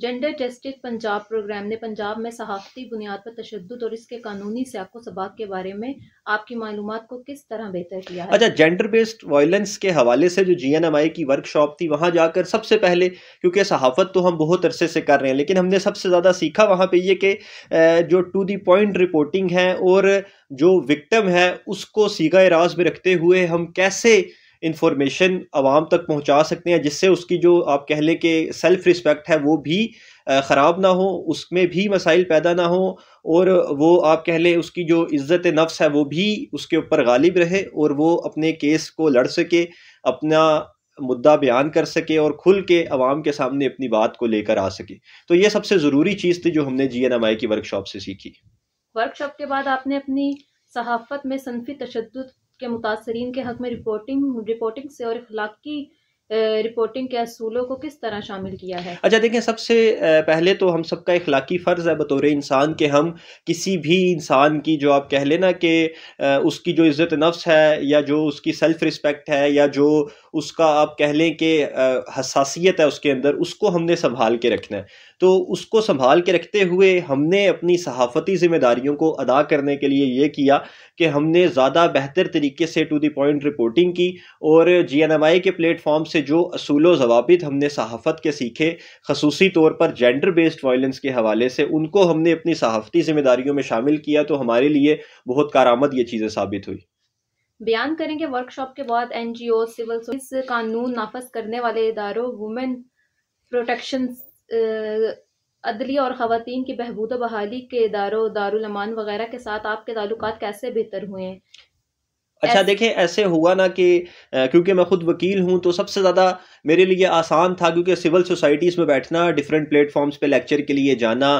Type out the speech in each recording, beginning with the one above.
Gender justice Punjab programme نے پنجاب میں صحافتی بنیاد پر تشدد اور اس کے قانونی سیاق و سباق کے بارے میں آپ کی معلومات کو کس طرح بہتر کیا ہے؟ اچھا، جینڈر بیسڈ وائلنس کے حوالے سے جو جی این ایم آئی کی ورک شاپ تھی، وہاں جا کر سب سے پہلے، کیونکہ صحافت تو ہم بہت عرصے سے کر رہے ہیں، لیکن ہم نے سب سے زیادہ سیکھا وہاں پہ یہ کہ جو ٹو دی پوائنٹ رپورٹنگ ہے اور جو وکٹم ہے اس کو صیغہ راز میں رکھتے ہوئے ہم کیسے انفارمیشن عوام تک پہنچا سکتے ہیں، جس سے اس کی جو آپ کہہ لیں کہ سیلف رسپیکٹ ہے وہ بھی خراب نہ ہو، اس میں بھی مسائل پیدا نہ ہوں، اور وہ آپ کہہ لیں اس کی جو عزت نفس ہے وہ بھی اس کے اوپر غالب رہے، اور وہ اپنے کیس کو لڑ سکے، اپنا مدعا بیان کر سکے اور کھل کے عوام کے سامنے اپنی بات کو لے کر آ سکے۔ تو یہ سب سے ضروری چیز تھی جو ہم نے جی این ایم آئی کی ورک شاپ سے سیکھی۔ ورک شاپ کے بعد آپ نے اپنی صحافت میں صنفی تشدد کے متاثرین کے حق میں رپورٹنگ سے اور اخلاقی رپورٹنگ کے اصولوں کو کس طرح شامل کیا ہے؟ اچھا دیکھیں، سب سے پہلے تو ہم سب کا اخلاقی فرض ہے بطور انسان کہ ہم کسی بھی انسان کی جو آپ کہہ لینا کہ اس کی جو عزت نفس ہے یا جو اس کی سیلف رسپیکٹ ہے یا جو اس کا آپ کہہ لیں کہ حساسیت ہے اس کے اندر، اس کو ہم نے سنبھال کے رکھنا ہے۔ تو اس کو سنبھال کے رکھتے ہوئے ہم نے اپنی صحافتی ذمہ داریوں کو ادا کرنے کے لیے یہ کیا کہ ہم نے زیادہ بہتر طریقے سے ٹو دی پوائنٹ رپورٹنگ کی، اور جی این ایم آئی کے پلیٹ فارم سے جو اصول و ضوابط ہم نے صحافت کے سیکھے، خصوصی طور پر جینڈر بیسڈ وائلنس کے حوالے سے، ان کو ہم نے اپنی صحافتی ذمہ داریوں میں شامل کیا، تو ہمارے لیے بہت کارآمد یہ چیزیں ثابت ہوئی۔ بیان کریں کہ ورک شاپ کے بعد این جی او، سول سروس قانون نافذ کرنے والے اداروں، وومن پروٹیکشن، عدلیہ اور خواتین کی بہبود و بحالی کے اداروں، دارالامان وغیرہ کے ساتھ آپ کے تعلقات کیسے بہتر ہوئے ہیں؟ اچھا دیکھیں، ایسے ہوا نا کہ کیونکہ میں خود وکیل ہوں تو سب سے زیادہ میرے لیے آسان تھا، کیونکہ سول سوسائٹیز میں بیٹھنا، ڈیفرنٹ پلیٹ فارمز پہ لیکچر کے لیے جانا،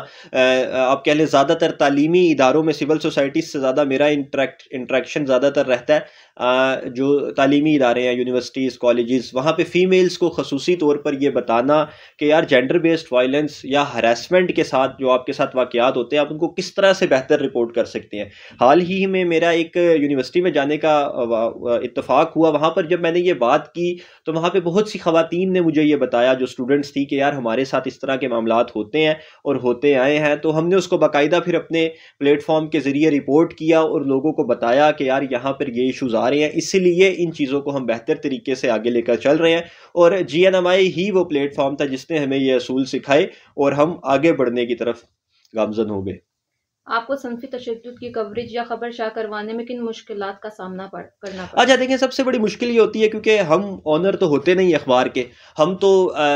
آپ کہہ لیں زیادہ تر تعلیمی اداروں میں سول سوسائٹیز سے زیادہ میرا انٹریکشن زیادہ تر رہتا ہے۔ جو تعلیمی ادارے ہیں، یونیورسٹیز، کالجز، وہاں پہ فیمیلز کو خصوصی طور پر یہ بتانا کہ یار جینڈر بیسڈ وائلنس یا ہراسمنٹ کے ساتھ جو آپ کے ساتھ واقعات ہوتے ہیں، آپ ان کو کس طرح سے بہتر رپورٹ کر سکتے ہیں۔ حال ہی میں میرا ایک یونیورسٹی میں جانے کا اتفاق ہوا، وہاں پر جب میں نے یہ بات کی تو وہاں پہ بہت سی خواتین نے مجھے یہ بتایا، جو اسٹوڈنٹس تھی، کہ یار ہمارے ساتھ اس طرح کے معاملات ہوتے ہیں اور ہوتے آئے ہیں۔ تو ہم نے اس کو باقاعدہ پھر اپنے پلیٹ فارم کے ذریعے رپورٹ کیا اور لوگوں کو بتایا کہ یار یہاں پر یہ ایشوز آ رہے ہیں، اسی لیے ان چیزوں کو ہم بہتر طریقے سے آگے لے کر چل رہے ہیں، اور جی این ایم آئی ہی وہ پلیٹ فارم تھا جس نے ہمیں یہ اصول سکھائے اور ہم آگے بڑھنے کی طرف گامزن ہو گئے۔ آپ کو صنفی تشدد کی کوریج یا خبر شائع کروانے میں کن مشکلات کا سامنا کرنا پڑا؟ اچھا دیکھیں، سب سے بڑی مشکل یہ ہوتی ہے کیونکہ ہم اونر تو ہوتے نہیں اخبار کے، ہم تو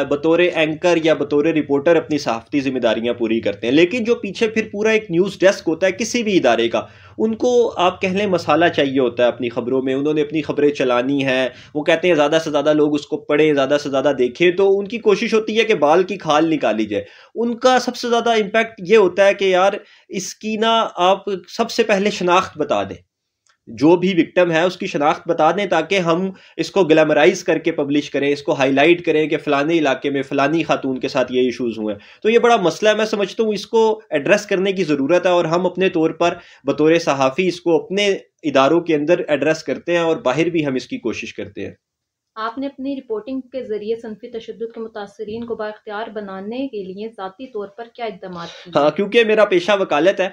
بطور اینکر یا بطور رپورٹر اپنی صحافتی ذمہ داریاں پوری کرتے ہیں، لیکن جو پیچھے پھر پورا ایک نیوز ڈیسک ہوتا ہے کسی بھی ادارے کا، ان کو آپ کہہ لیں مسالہ چاہیے ہوتا ہے اپنی خبروں میں، انہوں نے اپنی خبریں چلانی ہیں، وہ کہتے ہیں زیادہ سے زیادہ لوگ اس کو پڑھیں، زیادہ سے زیادہ دیکھیں، تو ان کی کوشش ہوتی ہے کہ بال کی کھال نکالی جائے۔ ان کا سب سے زیادہ امپیکٹ یہ ہوتا ہے کہ یار اس کی نا آپ سب سے پہلے شناخت بتا دیں، جو بھی وکٹم ہے اس کی شناخت بتا دیں، تاکہ ہم اس کو گلیمرائز کر کے پبلش کریں، اس کو ہائی لائٹ کریں کہ فلانے علاقے میں فلانی خاتون کے ساتھ یہ ایشوز ہوئے ہیں۔ تو یہ بڑا مسئلہ ہے، میں سمجھتا ہوں اس کو ایڈریس کرنے کی ضرورت ہے، اور ہم اپنے طور پر بطور صحافی اس کو اپنے اداروں کے اندر ایڈریس کرتے ہیں اور باہر بھی ہم اس کی کوشش کرتے ہیں۔ آپ نے اپنی رپورٹنگ کے ذریعے صنفی تشدد کے متاثرین کو بااختیار بنانے کے لیے ذاتی طور پر کیا اقدامات کیے؟ ہاں، کیونکہ میرا پیشہ وکالت ہے،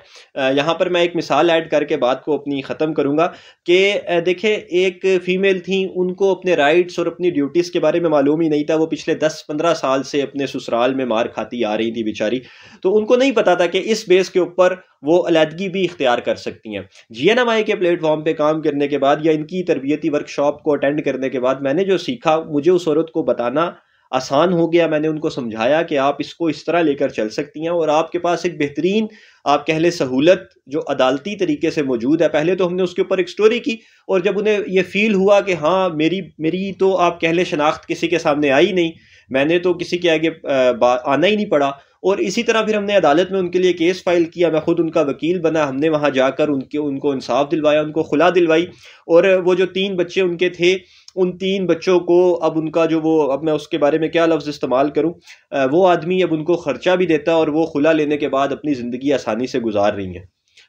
یہاں پر میں ایک مثال ایڈ کر کے بات کو اپنی ختم کروں گا کہ دیکھیں، ایک فیمیل تھیں، ان کو اپنے رائٹس اور اپنی ڈیوٹیز کے بارے میں معلوم ہی نہیں تھا، وہ پچھلے 10-15 سال سے اپنے سسرال میں مار کھاتی آ رہی تھی بیچاری، تو ان کو نہیں پتا تھا کہ اس بیس کے اوپر وہ علیحدگی بھی اختیار کر سکتی ہیں۔ جی این ایم آئی کے پلیٹ فارم پہ کام کرنے کے بعد یا ان کی تربیتی ورک شاپ کو اٹینڈ کرنے کے بعد میں نے جو سیکھا، مجھے اس عورت کو بتانا آسان ہو گیا۔ میں نے ان کو سمجھایا کہ آپ اس کو اس طرح لے کر چل سکتی ہیں، اور آپ کے پاس ایک بہترین آپ کہہ لیں سہولت جو عدالتی طریقے سے موجود ہے۔ پہلے تو ہم نے اس کے اوپر ایک سٹوری کی، اور جب انہیں یہ فیل ہوا کہ ہاں میری تو آپ کہہ لیں شناخت کسی کے سامنے آئی نہیں، میں نے تو کسی کے آگے آنا ہی نہیں پڑا، اور اسی طرح پھر ہم نے عدالت میں ان کے لیے کیس فائل کیا، میں خود ان کا وکیل بنا، ہم نے وہاں جا کر ان کو انصاف دلوایا، ان کو خلا دلوائی، اور وہ جو 3 بچے ان کے تھے، ان 3 بچوں کو اب ان کا جو اب میں اس کے بارے میں کیا لفظ استعمال کروں، وہ آدمی اب ان کو خرچہ بھی دیتا ہے، اور وہ خلا لینے کے بعد اپنی زندگی آسانی سے گزار رہی ہیں۔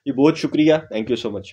یہ بہت شکریہ، تھینک یو سو مچ۔